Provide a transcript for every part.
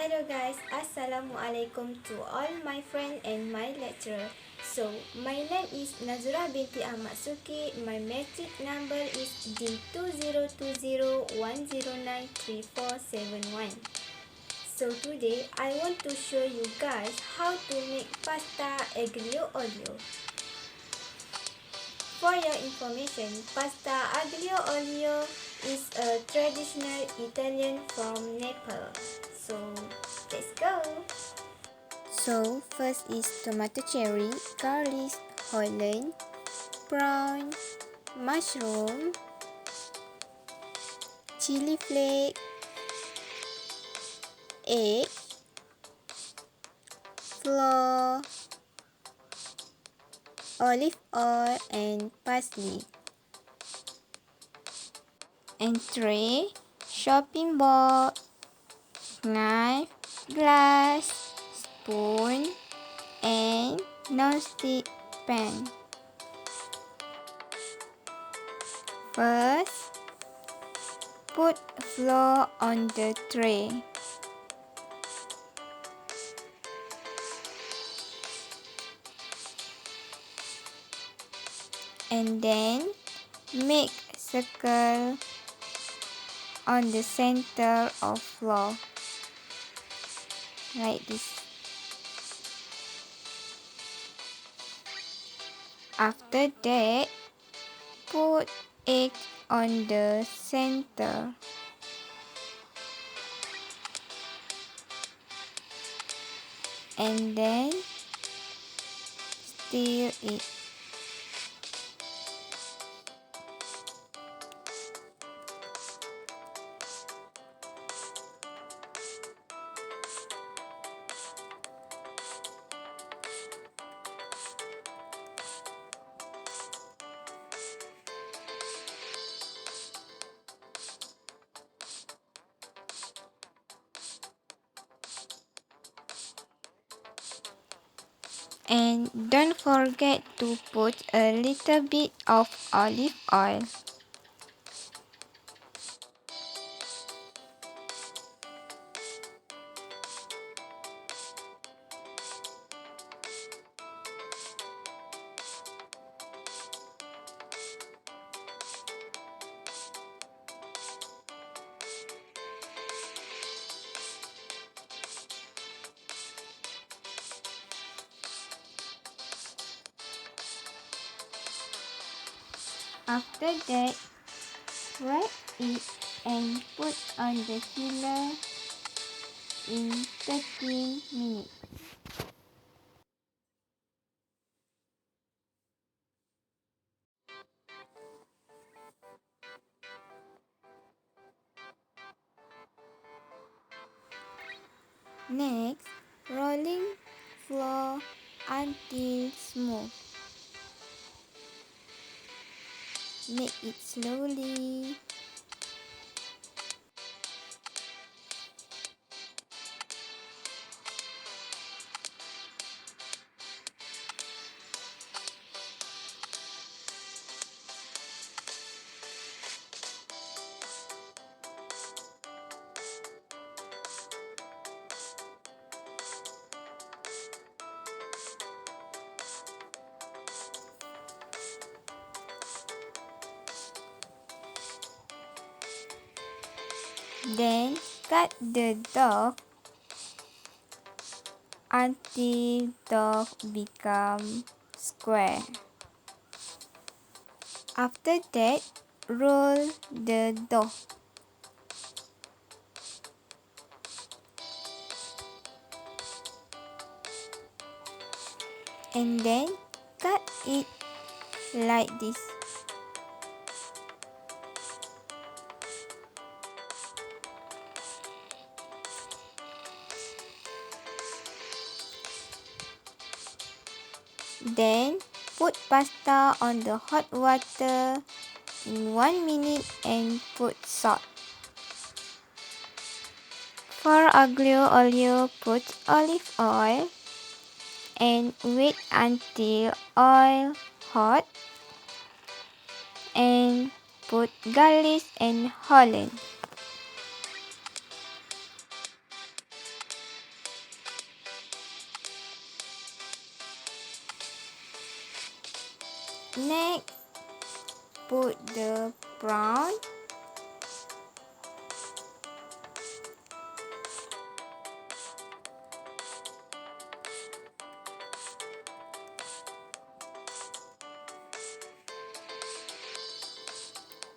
Hello guys, Assalamualaikum to all my friend and my lecturer. So, my name is Nazura binti Ahmad Suki. My metric number is D2020109341. So today, I want to show you guys how to make pasta Aglio Olio. For your information, pasta Aglio Olio is a traditional Italian from Naples. So, let's go! So, first is tomato cherry, garlic, holland, prawn, mushroom, chili flake, egg, flour, olive oil and parsley. And tray, chopping board, knife, glass, spoon, and non-stick pan. First, put flour on the tray. And then make circle on the center of flour like this. After that, put egg on the center. And then stir it. And don't forget to put a little bit of olive oil. After that, wrap it and put on the chiller in 13 minutes. Next, rolling flour until smooth. Make it slowly. Then cut the dough until dough become square. After that, roll the dough. And then cut it like this. Then put pasta on the hot water in 1 minute and put salt. For aglio olio, put olive oil and wait until oil hot and put garlic and holland. put the prawn.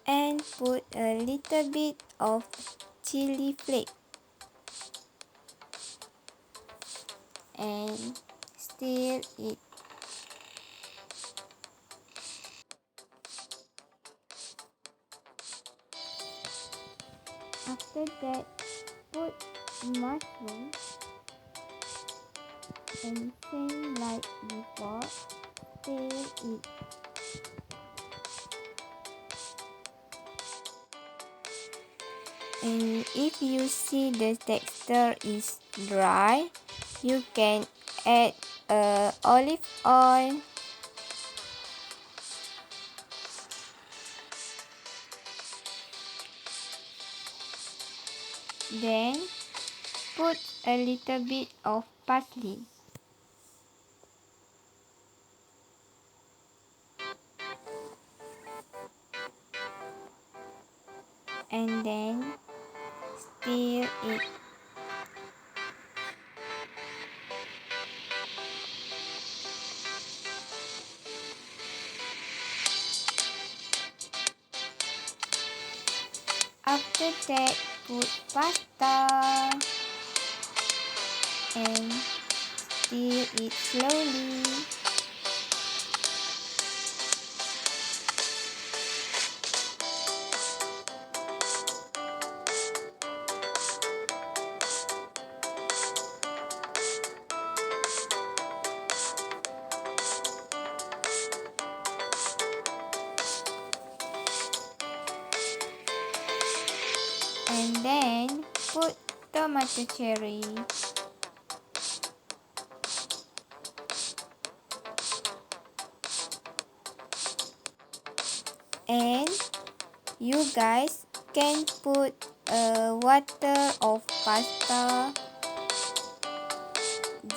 And put a little bit of chili flake and stir it. After that, put mushroom and same like before, stir it. And if you see the texture is dry, you can add olive oil. Then put a little bit of parsley. And then stir it. After that, put pasta and stir it slowly. And then put tomato cherry. And you guys can put water of pasta,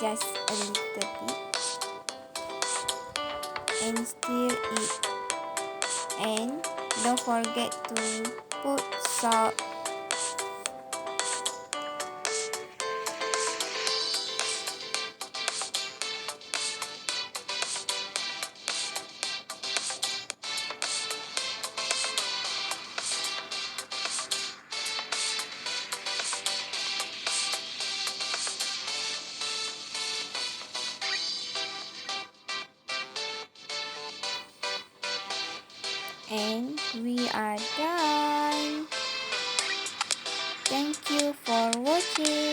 just a little bit, and stir it. And don't forget to put salt. And we are done. Thank you for watching.